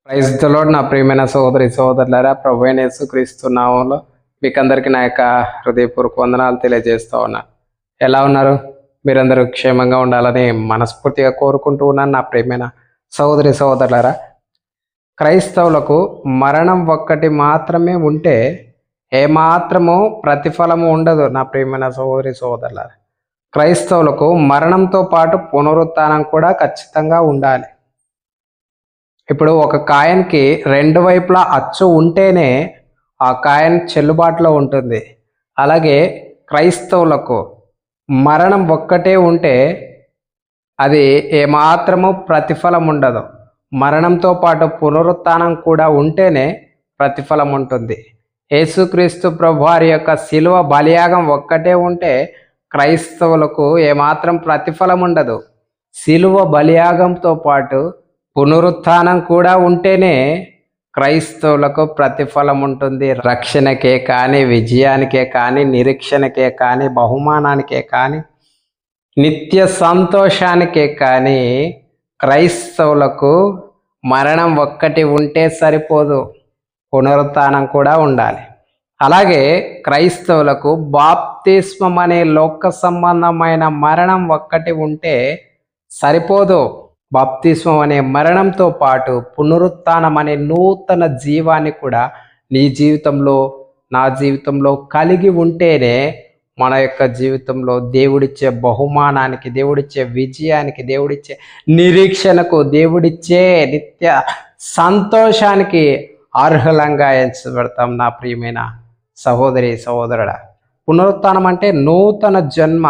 Praise the lord. నా ప్రియమైన సోదరి సోదరులారా, ప్రభు అయిన యేసుక్రీస్తు నామములో మీకందరికీ నా యొక్క హృదయపూర్వక వందనాలు తెలియజేస్తూ ఉన్నాను. ఎలా ఉన్నారు? మీరందరూ క్షేమంగా ఉండాలని మనస్ఫూర్తిగా కోరుకుంటూ ఉన్నాను. నా ప్రియమైన సోదరి సోదరులారా, క్రైస్తవులకు మరణం ఒక్కటి మాత్రమే ఉంటే ఏమాత్రము ప్రతిఫలము ఉండదు. నా ప్రియమైన సోదరి సోదరులారా, క్రైస్తవులకు మరణంతో పాటు పునరుత్థానం కూడా ఖచ్చితంగా ఉండాలి. ఇప్పుడు ఒక కాయిన్కి రెండు వైపులా అచ్చు ఉంటేనే ఆ కాయిన్ చెల్లుబాటులో ఉంటుంది. అలాగే క్రైస్తవులకు మరణం ఒక్కటే ఉంటే అది ఏమాత్రము ప్రతిఫలం ఉండదు. మరణంతో పాటు పునరుత్థానం కూడా ఉంటేనే ప్రతిఫలం ఉంటుంది. యేసుక్రీస్తు ప్రభువారి యొక్క శిలువ బలియాగం ఒక్కటే ఉంటే క్రైస్తవులకు ఏమాత్రం ప్రతిఫలం ఉండదు. శిలువ బలియాగంతో పాటు పునరుత్థానం కూడా ఉంటేనే క్రైస్తవులకు ప్రతిఫలం ఉంటుంది. రక్షణకే కానీ, విజయానికే కానీ, నిరీక్షణకే కానీ, బహుమానానికే కానీ, నిత్య సంతోషానికే కానీ క్రైస్తవులకు మరణం ఒక్కటి ఉంటే సరిపోదు, పునరుత్థానం కూడా ఉండాలి. అలాగే క్రైస్తవులకు బాప్తిస్మం అనే లోక సంబంధమైన మరణం ఒక్కటి ఉంటే సరిపోదు. బాప్తిస్మం అనే మరణంతో పాటు పునరుత్థానం అనే నూతన జీవాన్ని కూడా నీ జీవితంలో, నా జీవితంలో కలిగి ఉంటేనే మన యొక్క జీవితంలో దేవుడిచ్చే బహుమానానికి, దేవుడిచ్చే విజయానికి, దేవుడిచ్చే నిరీక్షణకు, దేవుడిచ్చే నిత్య సంతోషానికి అర్హులంగా ఎంచబడతాం. నా ప్రియమైన సహోదరి సహోదరుడా, పునరుత్థానం అంటే నూతన జన్మ,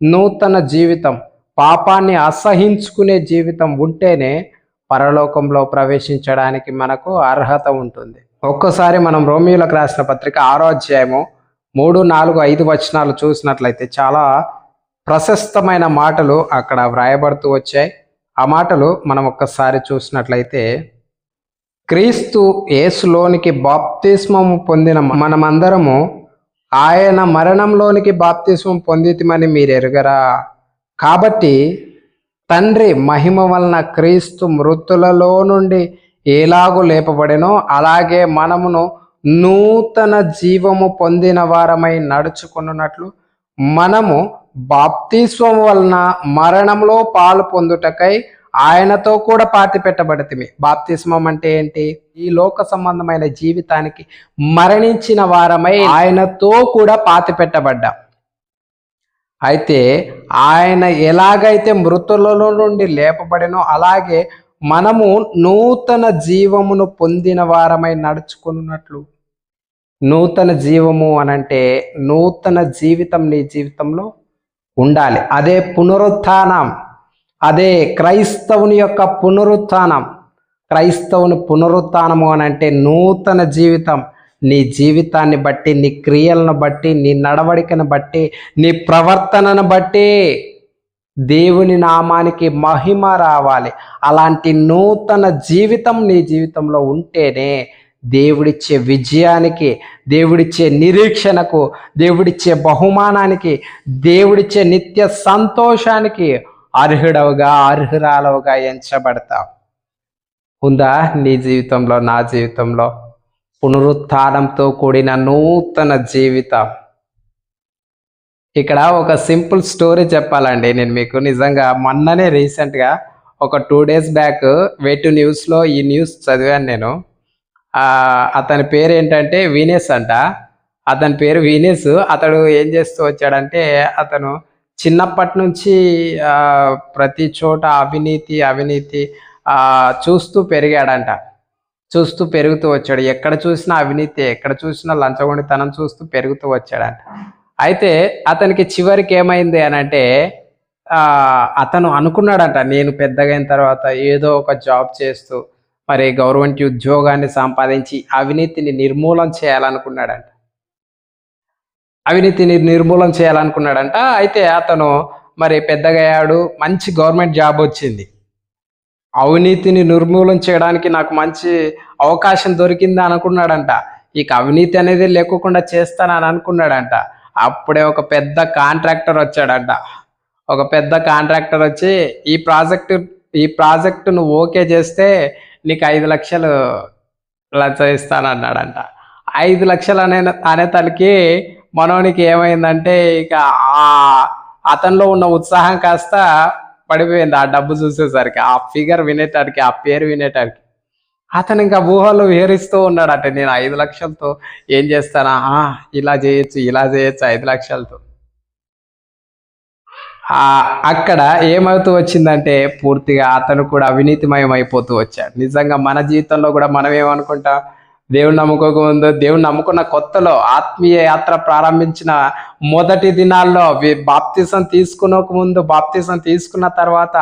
నూతన జీవితం, పాపాన్ని అసహించుకునే జీవితం ఉంటేనే పరలోకంలో ప్రవేశించడానికి మనకు అర్హత ఉంటుంది. ఒక్కసారి మనం రోమియోలకు రాసిన పత్రిక 6వ అధ్యాయము 3, 4, 5 వచనాలు చూసినట్లయితే చాలా ప్రశస్తమైన మాటలు అక్కడ వ్రాయబడుతూ వచ్చాయి. ఆ మాటలు మనం ఒక్కసారి చూసినట్లయితే, క్రీస్తు యేసులోనికి బాప్తిస్మము పొందిన మనమందరము ఆయన మరణంలోనికి బాప్తిస్మం పొందితిమని మీరు ఎరుగరా? కాబట్టి తండ్రి మహిమ వలన క్రీస్తు మృతులలో నుండి ఎలాగూ లేపబడెనో అలాగే మనమును నూతన జీవము పొందిన వారమై నడుచుకున్నట్లు మనము బాప్తిస్మం వలన మరణంలో పాలు పొందుటకై ఆయనతో కూడా పాతి పెట్టబడితిమి. బాప్తిస్మం అంటే ఏంటి? ఈ లోక సంబంధమైన జీవితానికి మరణించిన వారమై ఆయనతో కూడా పాతి పెట్టబడ్డాం. అయితే ఆయన ఎలాగైతే మృతులలో నుండి లేపబడినో అలాగే మనము నూతన జీవమును పొందిన వారమై నడుచుకున్నట్లు. నూతన జీవము అనంటే నూతన జీవితం నీ జీవితంలో ఉండాలి. అదే పునరుత్థానం, అదే క్రైస్తవుని యొక్క పునరుత్థానం. క్రైస్తవుని పునరుత్థానము అనంటే నూతన జీవితం. నీ జీవితాన్ని బట్టి, నీ క్రియలను బట్టి, నీ నడవడికను బట్టి, నీ ప్రవర్తనను బట్టి దేవుని నామానికి మహిమ రావాలి. అలాంటి నూతన జీవితం నీ జీవితంలో ఉంటేనే దేవుడిచ్చే విజయానికి, దేవుడిచ్చే నిరీక్షణకు, దేవుడిచ్చే బహుమానానికి, దేవుడిచ్చే నిత్య సంతోషానికి అర్హుడవుగా, అర్హురాలవుగా ఎంచబడతావు. ఉందా నీ జీవితంలో, నా జీవితంలో పునరుత్థానంతో కూడిన నూతన జీవితం? ఇక్కడ ఒక సింపుల్ స్టోరీ చెప్పాలండి నేను మీకు. నిజంగా మొన్ననే రీసెంట్గా ఒక 2 days బ్యాక్ వేటు న్యూస్లో ఈ న్యూస్ చదివాను నేను. అతని పేరు ఏంటంటే వీనేస్ అంట. అతని పేరు వీనేస్. అతడు ఏం చేస్తూ వచ్చాడంటే, అతను చిన్నప్పటి నుంచి ప్రతి చోట అవినీతి అవినీతి చూస్తూ పెరిగాడంట. చూస్తూ పెరుగుతూ వచ్చాడు. ఎక్కడ చూసినా అవినీతి, ఎక్కడ చూసినా లంచగొండితనం చూస్తూ పెరుగుతూ వచ్చాడంట. అయితే అతనికి చివరికి ఏమైంది అని అంటే, అతను అనుకున్నాడంట, నేను పెద్దగైన తర్వాత ఏదో ఒక జాబ్ చేస్తూ మరి గవర్నమెంట్ ఉద్యోగాన్ని సంపాదించి అవినీతిని నిర్మూలన చేయాలనుకున్నాడంట. అయితే అతను మరి పెద్దగయ్యాడు, మంచి గవర్నమెంట్ జాబ్ వచ్చింది. అవినీతిని నిర్మూలన చేయడానికి నాకు మంచి అవకాశం దొరికింది అనుకున్నాడంట. ఇక అవినీతి అనేది లేకుండా చేస్తానని అనుకున్నాడంట. అప్పుడే ఒక పెద్ద కాంట్రాక్టర్ వచ్చాడంట. ఒక పెద్ద కాంట్రాక్టర్ వచ్చి, ఈ ప్రాజెక్టు నువ్వు ఓకే చేస్తే నీకు 5,00,000 లంచం ఇస్తానన్నాడంట. 5,00,000 అనేతలకి మనోనికి ఏమైందంటే ఇక ఆ అతనిలో ఉన్న ఉత్సాహం కాస్త పడిపోయింది. ఆ డబ్బు చూసేసరికి, ఆ ఫిగర్ వినేటానికి, ఆ పేరు వినేటానికి. అతను ఇంకా ఊహల్లో విహరిస్తూ ఉన్నాడట. నేను 5,00,000తో ఏం చేస్తానా? ఇలా చేయొచ్చు, ఇలా చేయొచ్చు 5,00,000తో. అక్కడ ఏమవుతూ వచ్చిందంటే పూర్తిగా అతను కూడా అవినీతిమయం అయిపోతూ వచ్చాడు. నిజంగా మన జీవితంలో కూడా మనం ఏమనుకుంటాం? దేవుని నమ్ముకోకముందు, దేవుని నమ్ముకున్న కొత్తలో, ఆత్మీయ యాత్ర ప్రారంభించిన మొదటి దినాల్లో, బాప్తిసం తీసుకోక ముందు, బాప్తిసం తీసుకున్న తర్వాత,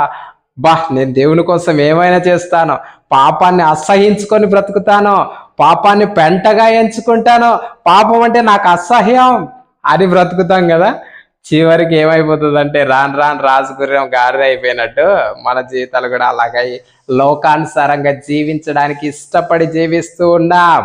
నేను దేవుని కోసం ఏమైనా చేస్తాను, పాపాన్ని అసహించుకొని బ్రతుకుతాను, పాపాన్ని పెంటగా ఎంచుకుంటాను, పాపం అంటే నాకు అసహ్యం అని బ్రతుకుతాం కదా. చివరికి ఏమైపోతుందంటే రాను రాను రాజగుర్రం గాడిద అయిపోయినట్టు మన జీవితాలు కూడా అలాగై లోకానుసారంగా జీవించడానికి ఇష్టపడి జీవిస్తూ ఉన్నాం.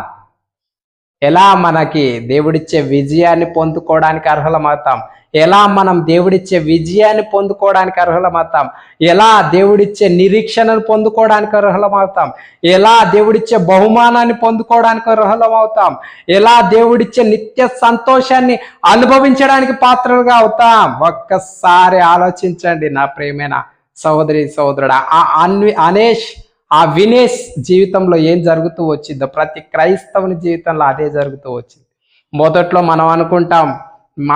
ఎలా మనకి దేవుడిచ్చే విజయాన్ని పొందుకోవడానికి అర్హులమవుతాం? ఎలా మనం దేవుడిచ్చే విజయాన్ని పొందుకోవడానికి అర్హులమవుతాం? ఎలా దేవుడిచ్చే నిరీక్షణను పొందుకోవడానికి అర్హులమవుతాం? ఎలా దేవుడిచ్చే బహుమానాన్ని పొందుకోవడానికి అర్హులమవుతాం? ఎలా దేవుడిచ్చే నిత్య సంతోషాన్ని అనుభవించడానికి పాత్రలుగా అవుతాం? ఒక్కసారి ఆలోచించండి నా ప్రియమైన సహోదరి సహోదరుడా. ఆ వినేష్ జీవితంలో ఏం జరుగుతూ వచ్చిందో ప్రతి క్రైస్తవుని జీవితంలో అదే జరుగుతూ వచ్చింది. మొదట్లో మనం అనుకుంటాం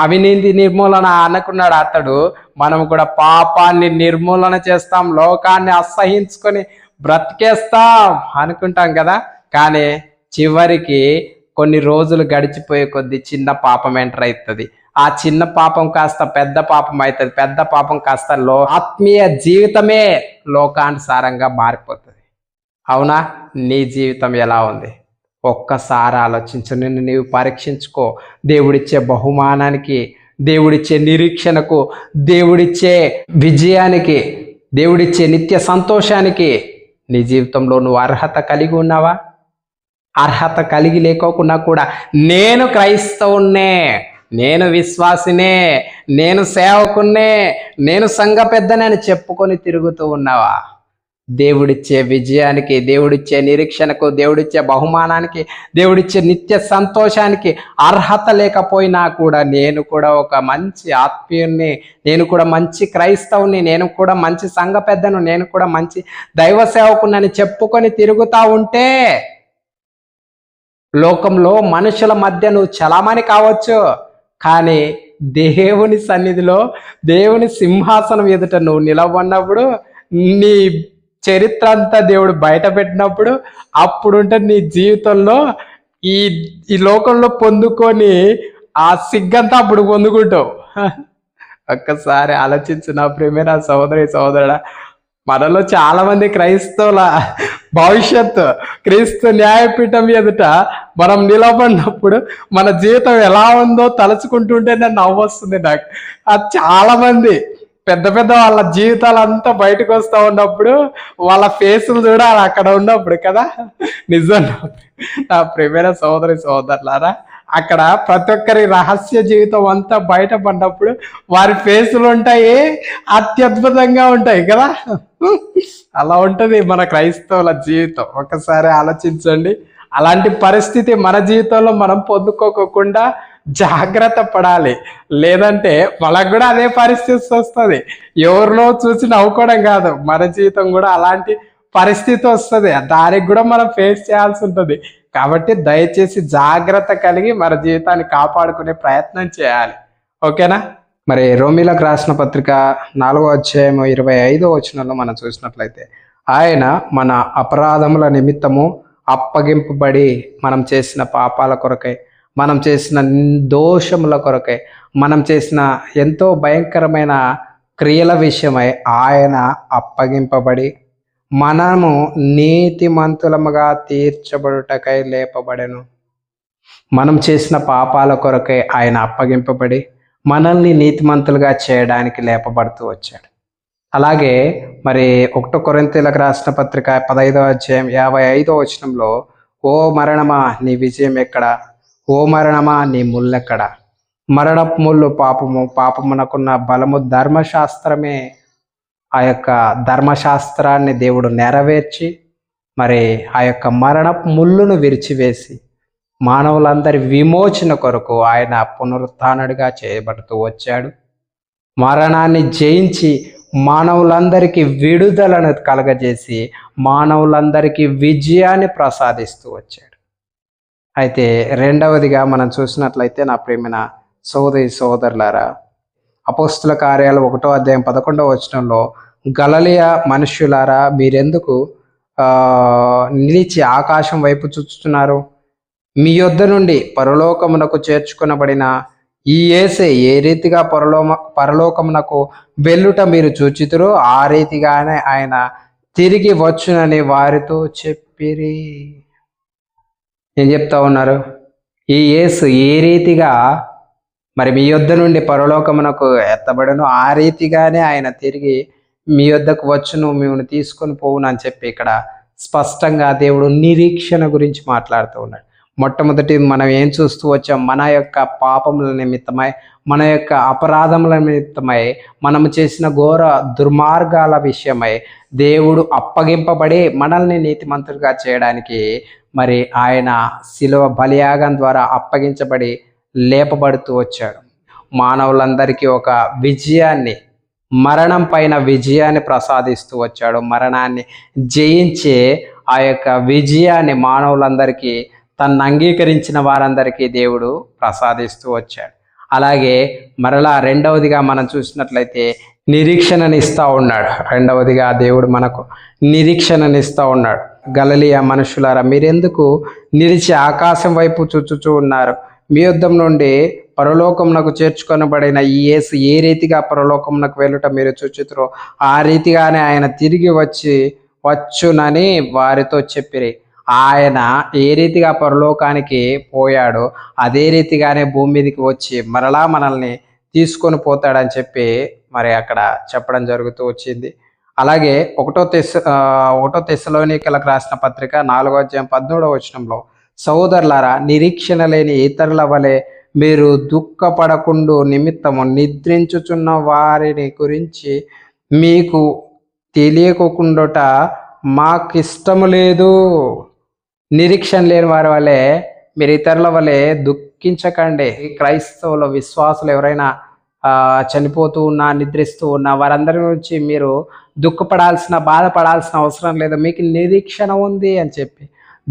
అవినీతి నిర్మూలన అనుకున్నాడు అతడు, మనం కూడా పాపాన్ని నిర్మూలన చేస్తాం, లోకాన్ని అసహించుకొని బ్రతికేస్తాం అనుకుంటాం కదా. కానీ చివరికి కొన్ని రోజులు గడిచిపోయే కొద్ది చిన్న పాపం ఎంటర్ అవుతుంది. ఆ చిన్న పాపం కాస్త పెద్ద పాపం అవుతుంది. పెద్ద పాపం కాస్త ఆత్మీయ జీవితమే లోకానుసారంగా మారిపోతుంది. అవునా? నీ జీవితం ఎలా ఉంది? ఒక్కసారి ఆలోచించు, నిన్ను నీవు పరీక్షించుకో. దేవుడిచ్చే బహుమానానికి, దేవుడిచ్చే నిరీక్షణకు, దేవుడిచ్చే విజయానికి, దేవుడిచ్చే నిత్య సంతోషానికి నీ జీవితంలో నువ్వు అర్హత కలిగి ఉన్నావా? అర్హత కలిగి లేకోకుండా కూడా నేను క్రైస్తవున్నే, నేను విశ్వాసినే, నేను సేవకున్నే, నేను సంఘ పెద్దనే అని చెప్పుకొని తిరుగుతూ ఉన్నావా? దేవుడిచ్చే విజయానికి, దేవుడిచ్చే నిరీక్షణకు, దేవుడిచ్చే బహుమానానికి, దేవుడిచ్చే నిత్య సంతోషానికి అర్హత లేకపోయినా కూడా నేను కూడా ఒక మంచి ఆత్మీయుణ్ణి, నేను కూడా మంచి క్రైస్తవుని, నేను కూడా మంచి సంఘ పెద్దను, నేను కూడా మంచి దైవ సేవకుని చెప్పుకొని తిరుగుతా ఉంటే లోకంలో మనుషుల మధ్య నువ్వు చలామణి కావచ్చు, కానీ దేవుని సన్నిధిలో, దేవుని సింహాసనం ఎదుట నువ్వు నిలబడినప్పుడు, నీ చరిత్ర అంతా దేవుడు బయట పెట్టినప్పుడు అప్పుడుంటే నీ జీవితంలో ఈ ఈ లోకంలో పొందుకొని ఆ సిగ్గంతా అప్పుడు పొందుకుంటావు. ఒక్కసారి ఆలోచించు నా ప్రియమైన సహోదరి సహోదరుడా. మనలో చాలా మంది క్రైస్తవుల భవిష్యత్తు క్రీస్తు న్యాయపీఠం ఎదుట మనం నిలబడినప్పుడు మన జీవితం ఎలా ఉందో తలుచుకుంటుంటే నవ్వు వస్తుంది నాకు. అది చాలా మంది పెద్ద పెద్ద వాళ్ళ జీవితాలంతా బయటకు వస్తూ ఉన్నప్పుడు వాళ్ళ ఫేసులు చూడాలి అక్కడ ఉన్నప్పుడు కదా. నిజం నా ప్రియమైన సహోదరి సహోదరులారా, అక్కడ ప్రతి ఒక్కరి రహస్య జీవితం అంతా బయటపడినప్పుడు వారి ఫేసులు ఉంటాయి, అత్యద్భుతంగా ఉంటాయి కదా. అలా ఉంటుంది మన క్రైస్తవుల జీవితం. ఒకసారి ఆలోచించండి. అలాంటి పరిస్థితి మన జీవితంలో మనం పొందుకోకుండా జాగ్రత్త పడాలి. లేదంటే మనకు కూడా అదే పరిస్థితి వస్తుంది. ఎవరినో చూసి నవ్వుకోవడం కాదు, మన జీవితం కూడా అలాంటి పరిస్థితి వస్తుంది. దానికి కూడా మనం ఫేస్ చేయాల్సి ఉంటుంది. కాబట్టి దయచేసి జాగ్రత్త కలిగి మన జీవితాన్ని కాపాడుకునే ప్రయత్నం చేయాలి. ఓకేనా? మరి రోమీలకు రాసిన పత్రిక 4వ అధ్యాయం 25వ వచనంలో మనం చూసినట్లయితే, ఆయన మన అపరాధముల నిమిత్తము అప్పగింపబడి మనం చేసిన పాపాల కొరకై, మనం చేసిన దోషముల కొరకై, మనం చేసిన ఎంతో భయంకరమైన క్రియల విషయమై ఆయన అప్పగింపబడి మనము నీతిమంతులముగా తీర్చబడుటకై లేపబడెను. మనం చేసిన పాపాల కొరకై ఆయన అప్పగింపబడి మనల్ని నీతిమంతులుగా చేయడానికి లేపబడుతూ వచ్చాడు. అలాగే మరి 1 కొరింథీయులకు రాసిన పత్రిక 15వ అధ్యాయం 55వ వచనంలో, ఓ మరణమా నీ విజయం ఎక్కడ, ఓ మరణమా నీ ముళ్ళెక్కడ? మరణపు ముళ్ళు పాపము, పాపమునకున్న బలము ధర్మశాస్త్రమే. ఆ యొక్క ధర్మశాస్త్రాన్ని దేవుడు నెరవేర్చి మరి ఆ యొక్క మరణపు ముళ్ళును విరిచివేసి మానవులందరి విమోచన కొరకు ఆయన పునరుత్థానుడిగా చేయబడుతూ వచ్చాడు. మరణాన్ని జయించి మానవులందరికీ విడుదలను కలగజేసి మానవులందరికీ విజయాన్ని ప్రసాదిస్తూ వచ్చాడు. అయితే రెండవదిగా మనం చూసినట్లయితే నా ప్రియమైన సోదరి సోదరులారా, అపోస్తుల కార్యాలు 1వ అధ్యాయం 11వ వచనంలో, గలిలయ మనుష్యులారా మీరెందుకు నిలిచి ఆకాశం వైపు చూస్తున్నారు? మీ యొద్ద నుండి పరలోకమునకు చేర్చుకొనబడిన ఈ యేసే ఏ రీతిగా పరలోకమునకు వెళ్ళుట మీరు చూచితురో ఆ రీతిగానే ఆయన తిరిగి వచ్చునని వారితో చెప్పిరి. ఏం చెప్తా ఉన్నారు? ఈ యేసు ఏ రీతిగా మరి మీ యొద్ద నుండి పరలోకమునకు ఎత్తబడను ఆ రీతిగానే ఆయన తిరిగి మీ యొద్దకు వచ్చును, మిమ్మల్ని తీసుకొని పోవును అని చెప్పి ఇక్కడ స్పష్టంగా దేవుడు నిరీక్షణ గురించి మాట్లాడుతూ ఉన్నాడు. మొట్టమొదటి మనం ఏం చూస్తూ వచ్చాం? మన యొక్క పాపముల నిమిత్తమై, మన యొక్క అపరాధముల నిమిత్తమై, మనము చేసిన ఘోర దుర్మార్గాల విషయమై దేవుడు అప్పగింపబడి మనల్ని నీతిమంతులుగా చేయడానికి మరి ఆయన శిలువ బలియాగం ద్వారా అప్పగించబడి లేపబడుతూ వచ్చాడు. మానవులందరికీ ఒక విజయాన్ని, మరణం పైన విజయాన్ని ప్రసాదిస్తూ వచ్చాడు. మరణాన్ని జయించే ఆ యొక్క విజయాన్ని మానవులందరికీ, తను అంగీకరించిన వారందరికీ దేవుడు ప్రసాదిస్తూ వచ్చాడు. అలాగే మరలా రెండవదిగా మనం చూసినట్లయితే నిరీక్షణనిస్తూ ఉన్నాడు. రెండవదిగా దేవుడు మనకు నిరీక్షణనిస్తూ ఉన్నాడు. గలిలయ మనుషులారా మీరెందుకు నిలిచి ఆకాశం వైపు చూచుచూ ఉన్నారు? మీ యుద్ధం నుండి పరలోకమునకు చేర్చుకొనబడిన ఈ యేసు ఏ రీతిగా పరలోకమునకు వెళ్ళుట మీరు చూచుతురో ఆ రీతిగానే ఆయన తిరిగి వచ్చునని వారితో చెప్పిరి. ఆయన ఏ రీతిగా పరలోకానికి పోయాడో అదే రీతిగానే భూమి మీదకి వచ్చి మరలా మనల్ని తీసుకొని పోతాడని చెప్పి మరి అక్కడ చెప్పడం జరుగుతూ వచ్చింది. అలాగే 1 తెస్సలోనికలకు రాసిన పత్రిక 4వ అధ్యాయం 17వ వచనంలో, సహోదరులారా నిరీక్షణ లేని ఇతరుల వలె మీరు దుఃఖపడకుండు నిమిత్తము నిద్రించుచున్న వారిని గురించి మీకు తెలియకుండుట మాకిష్టము లేదు. నిరీక్షణ లేని వారి వలె మీరు ఇతరుల వలె దుఃఖించకండి. క్రైస్తవుల విశ్వాసులు ఎవరైనా చనిపోతూ ఉన్నా, నిద్రిస్తూ ఉన్నా వారందరి గురించి మీరు దుఃఖపడాల్సిన, బాధపడాల్సిన అవసరం లేదు, మీకు నిరీక్షణ ఉంది అని చెప్పి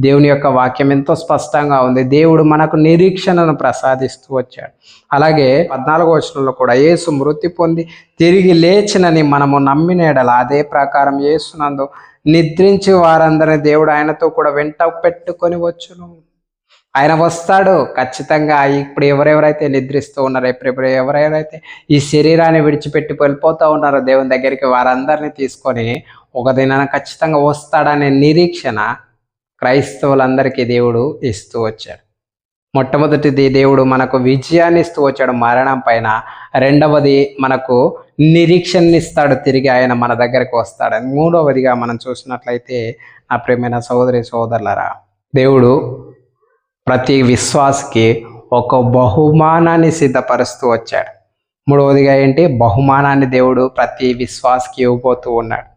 దేవుని యొక్క వాక్యం ఎంతో స్పష్టంగా ఉంది. దేవుడు మనకు నిరీక్షణను ప్రసాదిస్తూ వచ్చాడు. అలాగే 14వ వచనంలో కూడా, యేసు మృతి పొంది తిరిగి లేచినని మనము నమ్మిన ఎడల అదే ప్రకారం యేసునందు నిద్రించి వారందరినీ దేవుడు ఆయనతో కూడా వెంట పెట్టుకొని వచ్చును. ఆయన వస్తాడు ఖచ్చితంగా. ఇప్పుడు ఎవరెవరైతే నిద్రిస్తూ ఉన్నారో, ఎప్పుడెప్పుడు ఎవరెవరైతే ఈ శరీరాన్ని విడిచిపెట్టి వెళ్ళిపోతూ ఉన్నారో దేవుని దగ్గరికి, వారందరినీ తీసుకొని ఒక దినాన ఖచ్చితంగా వస్తాడనే నిరీక్షణ క్రైస్తవులందరికీ దేవుడు ఇస్తూ వచ్చాడు. మొట్టమొదటిది దేవుడు మనకు విజయాన్ని ఇస్తూ వచ్చాడు మరణం పైన. రెండవది మనకు నిరీక్షణ ఇస్తాడు, తిరిగి ఆయన మన దగ్గరికి వస్తాడని. మూడవదిగా మనం చూసినట్లయితే నా ప్రియమైన సహోదరి సహోదరులారా, దేవుడు ప్రతి విశ్వాసికి ఒక బహుమానాన్ని సిద్ధపరుస్తూ వచ్చాడు. మూడవదిగా ఏంటి? బహుమానాన్ని దేవుడు ప్రతి విశ్వాసికి ఇవ్వబోతూ ఉన్నాడు.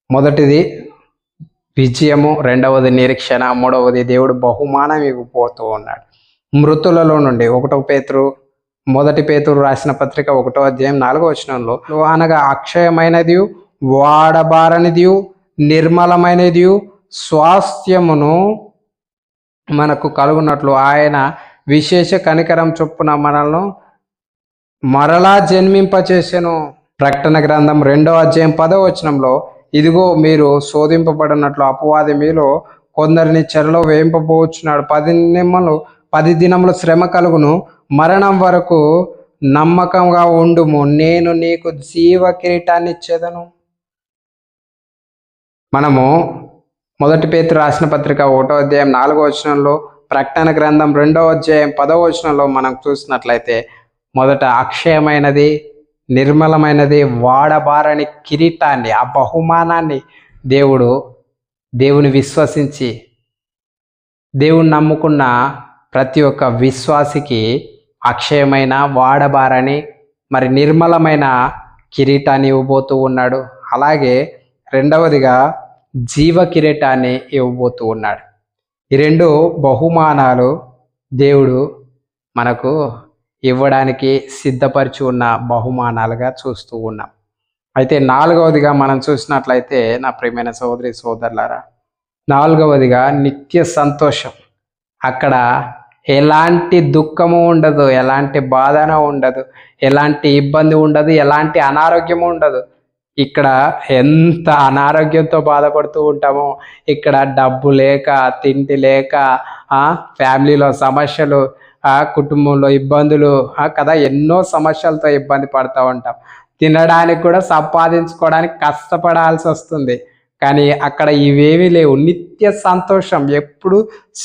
మొదటిది విజయము, రెండవది నిరీక్షణ, మూడవది దేవుడు బహుమానం ఇవ్వబోతూ ఉన్నాడు. మృతులలో నుండి 1 పేతురు రాసిన పత్రిక 1వ అధ్యాయం 4వ వచనంలో, అనగా అక్షయమైనది, వాడబారనిది, నిర్మలమైనది స్వాస్థ్యమును మనకు కలుగునట్లు ఆయన విశేష కనికరం చొప్పున మనల్ని మరలా జన్మింపచేసెను. ప్రకటన గ్రంథం 2వ అధ్యాయం 10వ వచనంలో, ఇదిగో మీరు శోధింపబడినట్లు అపవాది మీలో కొందరిని చెరలో వేయింపబోచున్నాడు. 10 దినములు శ్రమ కలుగును, మరణం వరకు నమ్మకంగా ఉండుము, నేను నీకు జీవ కిరీటాన్ని ఇచ్చేదను. మనము 1 పేతురు రాసిన పత్రిక 1వ అధ్యాయం 4వ వచనంలో, ప్రకటన గ్రంథం 2వ అధ్యాయం 10వ వచనంలో మనం చూసినట్లయితే, మొదట అక్షయమైనది, నిర్మలమైనది, వాడబారని కిరీటాన్ని, ఆ బహుమానాన్ని దేవుని విశ్వసించి దేవుని నమ్ముకున్న ప్రతి ఒక్క విశ్వాసికి అక్షయమైన, వాడబారని, మరి నిర్మలమైన కిరీటాన్ని ఇవ్వబోతూ ఉన్నాడు. అలాగే రెండవదిగా జీవ కిరీటాన్ని ఇవ్వబోతూ ఉన్నాడు. ఈ రెండు బహుమానాలు దేవుడు మనకు ఇవ్వడానికి సిద్ధపరిచి ఉన్న బహుమానాలుగా చూస్తూ ఉన్నాం. అయితే నాలుగవదిగా మనం చూసినట్లయితే నా ప్రియమైన సోదరి సోదరులారా, నాలుగవదిగా నిత్య సంతోషం. అక్కడ ఎలాంటి దుఃఖము ఉండదు, ఎలాంటి బాధన ఉండదు, ఎలాంటి ఇబ్బంది ఉండదు, ఎలాంటి అనారోగ్యము ఉండదు. ఇక్కడ ఎంత అనారోగ్యంతో బాధపడుతూ ఉంటామో, ఇక్కడ డబ్బు లేక, తిండి లేక, ఫ్యామిలీలో సమస్యలు, కుటుంబంలో ఇబ్బందులు, కదా, ఎన్నో సమస్యలతో ఇబ్బంది పడుతూ ఉంటాం. తినడానికి కూడా సంపాదించుకోవడానికి కష్టపడాల్సి వస్తుంది. కానీ అక్కడ ఇవేమీ లేవు. నిత్య సంతోషం, ఎప్పుడు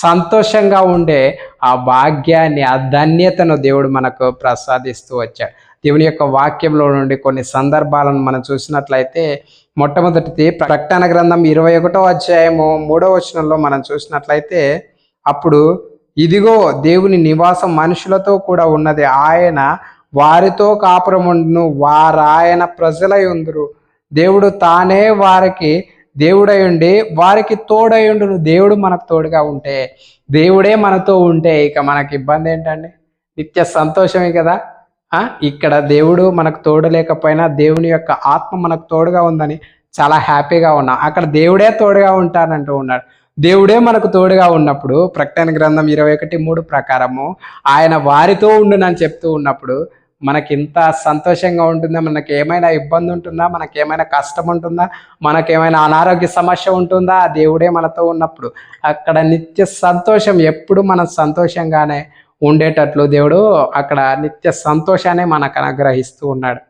సంతోషంగా ఉండే ఆ భాగ్యాన్ని, ఆ ధన్యతను దేవుడు మనకు ప్రసాదిస్తూ వచ్చాడు. దేవుని యొక్క వాక్యంలో నుండి కొన్ని సందర్భాలను మనం చూసినట్లయితే, మొట్టమొదటిది ప్రకటన గ్రంథం 21వ అధ్యాయము 3వ వచనంలో మనం చూసినట్లయితే, అప్పుడు ఇదిగో దేవుని నివాసం మనుషులతో కూడా ఉన్నది, ఆయన వారితో కాపురముండును, వారాయన ప్రజలై ఉందురు, దేవుడు తానే వారికి దేవుడై ఉండి వారికి తోడై ఉండును. దేవుడు మనకు తోడుగా ఉంటే, దేవుడే మనతో ఉంటే ఇక మనకి ఇబ్బంది ఏంటండి? నిత్య సంతోషమే కదా. ఇక్కడ దేవుడు మనకు తోడు లేకపోయినా దేవుని యొక్క ఆత్మ మనకు తోడుగా ఉందని చాలా హ్యాపీగా ఉన్నాం. అక్కడ దేవుడే తోడుగా ఉంటానంటూ ఉన్నాడు. దేవుడే మనకు తోడుగా ఉన్నప్పుడు ప్రకటన గ్రంథం 21:3 ప్రకారము ఆయన వారితో ఉండునని చెప్తూ ఉన్నప్పుడు మనకి ఇంత సంతోషంగా ఉంటుందా? మనకి ఏమైనా ఇబ్బంది ఉంటుందా? మనకి ఏమైనా కష్టం ఉంటుందా? మనకేమైనా అనారోగ్య సమస్య ఉంటుందా? దేవుడే మనతో ఉన్నప్పుడు అక్కడ నిత్య సంతోషం, ఎప్పుడు మనం సంతోషంగానే ఉండేటట్లు దేవుడు అక్కడ నిత్య సంతోషాన్ని మనకు అనుగ్రహిస్తూ ఉన్నాడు.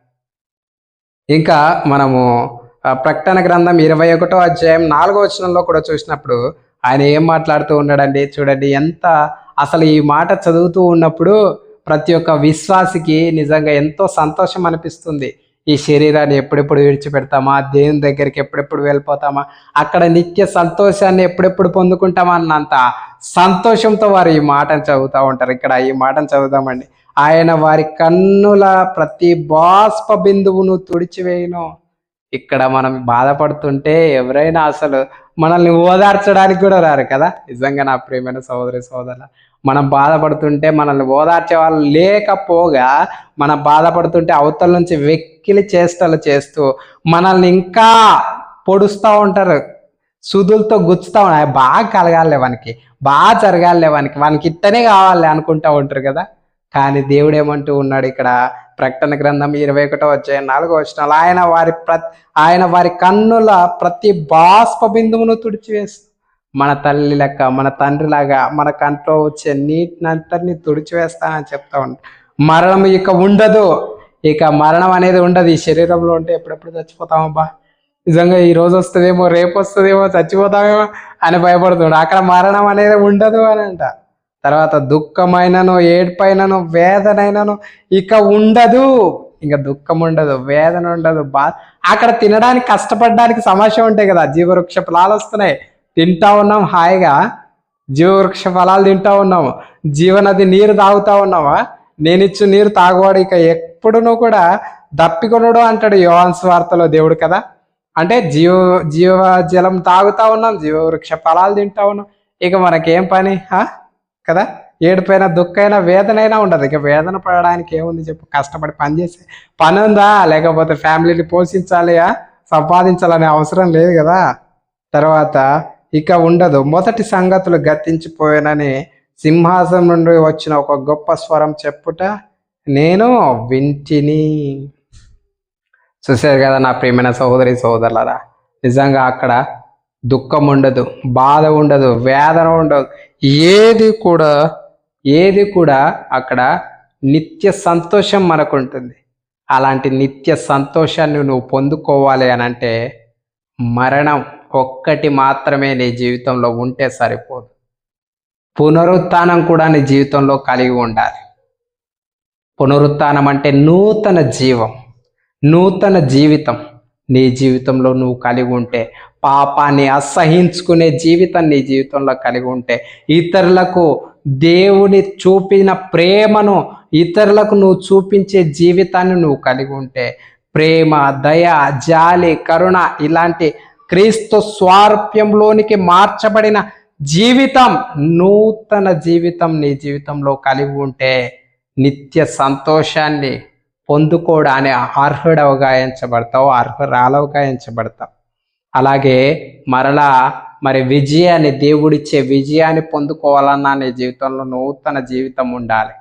ఇంకా మనము ప్రకటన గ్రంథం 21వ అధ్యాయం 4వ వచనంలో కూడా చూసినప్పుడు ఆయన ఏం మాట్లాడుతూ ఉన్నాడండి చూడండి. ఎంత అసలు ఈ మాట చదువుతూ ఉన్నప్పుడు ప్రతి ఒక్క విశ్వాసికి నిజంగా ఎంతో సంతోషం అనిపిస్తుంది. ఈ శరీరాన్ని ఎప్పుడెప్పుడు విడిచిపెడతామా, దేవుని దగ్గరికి ఎప్పుడెప్పుడు వెళ్ళిపోతామా, అక్కడ నిత్య సంతోషాన్ని ఎప్పుడెప్పుడు పొందుకుంటామా అన్నంత సంతోషంతో వారు ఈ మాటను చదువుతూ ఉంటారు. ఇక్కడ ఈ మాటను చదువుతామండి. ఆయన వారి కన్నుల ప్రతి బాష్ప బిందువును తుడిచివేయును. ఇక్కడ మనం బాధపడుతుంటే ఎవరైనా అసలు మనల్ని ఓదార్చడానికి కూడా రారు కదా. నిజంగా నా ప్రియమైన సోదరి సోదరుల, మనం బాధపడుతుంటే మనల్ని ఓదార్చే వాళ్ళు లేకపోగా మనం బాధపడుతుంటే అవతల నుంచి వెక్కిలి చేష్టలు చేస్తూ మనల్ని ఇంకా పొడుస్తూ ఉంటారు, సుదులతో గుచ్చుతా ఉంటారు. బాగా కలగాలి వానికి, బాగా జరగాలి వానికి ఇట్టనే కావాలి అనుకుంటూ ఉంటారు కదా. కానీ దేవుడు ఏమంటూ ఉన్నాడు ఇక్కడ ప్రకటన గ్రంథం 21వ అధ్యాయం 4వ వచనం, ఆయన వారి కన్నుల ప్రతి బాష్ప బిందువును తుడిచివేస్తూ, మన తల్లి లెక్క, మన తండ్రిలాగా మన కంట్లో వచ్చే నీటినంతటిని తుడిచివేస్తానని చెప్తా ఉంటాడు. మరణం ఇక ఉండదు. ఇక మరణం అనేది ఉండదు. ఈ శరీరంలో ఉంటే ఎప్పుడెప్పుడు చచ్చిపోతామబ్బా, నిజంగా ఈ రోజు వస్తుందేమో, రేపు వస్తుందేమో, చచ్చిపోతామేమో అని భయపడుతున్నాడు. అక్కడ మరణం అనేది ఉండదు అని అంట. తర్వాత దుఃఖమైనను, ఏడ్పైనను, వేదనైనను ఇక ఉండదు. ఇంకా దుఃఖం ఉండదు, వేదన ఉండదు, అక్కడ తినడానికి కష్టపడడానికి సమస్య ఉంటాయి కదా. జీవవృక్ష ఫలాలు వస్తున్నాయి, తింటా ఉన్నాం హాయిగా, జీవవృక్ష ఫలాలు తింటా ఉన్నాము, జీవనది నీరు తాగుతా ఉన్నావా, నేనిచ్చు నీరు తాగువాడు ఇక ఎప్పుడునూ కూడా దప్పికొనడు అంటాడు యోహాను సువార్తలో దేవుడు కదా. అంటే జీవ జలం తాగుతా ఉన్నాం, జీవవృక్ష ఫలాలు తింటా ఉన్నాం, ఇక మనకేం పని కదా. ఏడుపైన, దుఃఖైనా, వేదనైనా ఉండదు. ఇక వేదన పడడానికి ఏముంది చెప్పు? కష్టపడి పని చేసే పని ఉందా? లేకపోతే ఫ్యామిలీని పోషించాలి, సంపాదించాలనే అవసరం లేదు కదా. తర్వాత ఇక ఉండదు. మొదటి సంగతులు గతించిపోయానని సింహాసనం నుండి వచ్చిన ఒక గొప్ప స్వరం చెప్పుట నేను వింటిని. చూశారు కదా నా ప్రియమైన సహోదరి సహోదరులారా, నిజంగా అక్కడ దుఃఖం ఉండదు, బాధ ఉండదు, వేదన ఉండదు, ఏది కూడా అక్కడ నిత్య సంతోషం మనకు ఉంటుంది. అలాంటి నిత్య సంతోషాన్ని నువ్వు పొందుకోవాలి అని అంటే మరణం ఒక్కటి మాత్రమే నీ జీవితంలో ఉంటే సరిపోదు. పునరుత్థానం కూడా నీ జీవితంలో కలిగి ఉండాలి. పునరుత్థానం అంటే నూతన జీవం, నూతన జీవితం నీ జీవితంలో నువ్వు కలిగి ఉంటే, పాపాన్ని అసహించుకునే జీవితం నీ జీవితంలో కలిగి ఉంటే, ఇతరులకు దేవుని చూపిన ప్రేమను ఇతరులకు నువ్వు చూపించే జీవితాన్ని నువ్వు కలిగి ఉంటే, ప్రేమ, దయ, జాలి, కరుణ ఇలాంటి క్రీస్తు స్వారూప్యంలోనికి మార్చబడిన జీవితం, నూతన జీవితం నీ జీవితంలో కలిగి ఉంటే నిత్య సంతోషాన్ని పొందుకోవడానికి అర్హుడవుగా ఎంచబడతావు, అర్హురాలవుగా ఎంచబడతావు. అలాగే మరలా మరి విజయాన్ని, దేవుడిచ్చే విజయాన్ని పొందుకోవాలన్నా నీ జీవితంలో నూతన జీవితం ఉండాలి.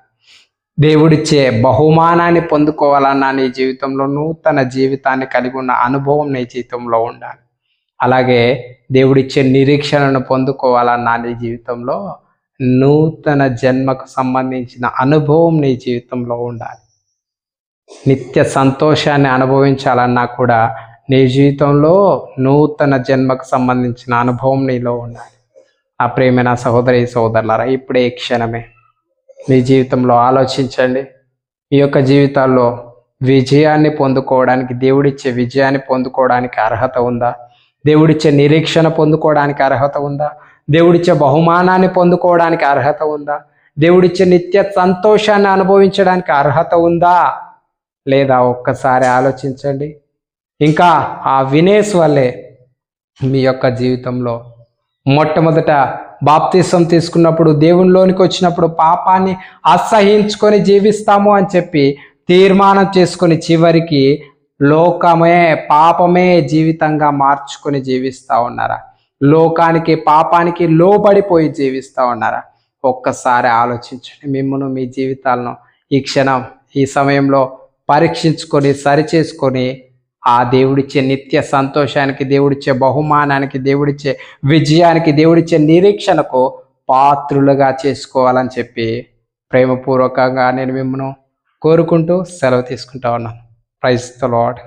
దేవుడిచ్చే బహుమానాన్ని పొందుకోవాలన్నా నీ జీవితంలో నూతన జీవితాన్ని కలిగి ఉన్న అనుభవం నీ జీవితంలో ఉండాలి. అలాగే దేవుడిచ్చే నిరీక్షణను పొందుకోవాలన్నా నీ జీవితంలో నూతన జన్మకు సంబంధించిన అనుభవం నీ జీవితంలో ఉండాలి. నిత్య సంతోషాన్ని అనుభవించాలన్నా కూడా నీ జీవితంలో నూతన జన్మకు సంబంధించిన అనుభవం నీలో ఉండాలి. ఆ ప్రియమైన సహోదరి సహోదరులారా, ఇప్పుడే ఈ క్షణమే మీ జీవితంలో ఆలోచించండి. మీ యొక్క జీవితాల్లో విజయాన్ని పొందుకోవడానికి, దేవుడిచ్చే విజయాన్ని పొందుకోవడానికి అర్హత ఉందా? దేవుడిచ్చే నిరీక్షణ పొందుకోవడానికి అర్హత ఉందా? దేవుడిచ్చే బహుమానాన్ని పొందుకోవడానికి అర్హత ఉందా? దేవుడిచ్చే నిత్య సంతోషాన్ని అనుభవించడానికి అర్హత ఉందా లేదా? ఒక్కసారి ఆలోచించండి. ఇంకా ఆ వినేస్ వల్లే మీ యొక్క జీవితంలో మొట్టమొదట బాప్తిసం తీసుకున్నప్పుడు, దేవునిలోనికి వచ్చినప్పుడు పాపాన్ని అసహించుకొని జీవిస్తాము అని చెప్పి తీర్మానం చేసుకొని చివరికి లోకమే, పాపమే జీవితంగా మార్చుకొని జీవిస్తూ ఉన్నారా? లోకానికి, పాపానికి లోబడిపోయి జీవిస్తూ ఉన్నారా? ఒక్కసారి ఆలోచించండి. మిమ్మల్ని, మీ జీవితాలను ఈ క్షణం, ఈ సమయంలో పరీక్షించుకొని సరిచేసుకొని ఆ దేవుడిచ్చే నిత్య సంతోషానికి, దేవుడిచ్చే బహుమానానికి, దేవుడిచ్చే విజయానికి, దేవుడిచ్చే నిరీక్షణకు పాత్రులుగా చేసుకోవాలని చెప్పి ప్రేమపూర్వకంగా నేను మిమ్మల్ని కోరుకుంటూ సెలవు తీసుకుంటా ఉన్నాను. Praise the lord.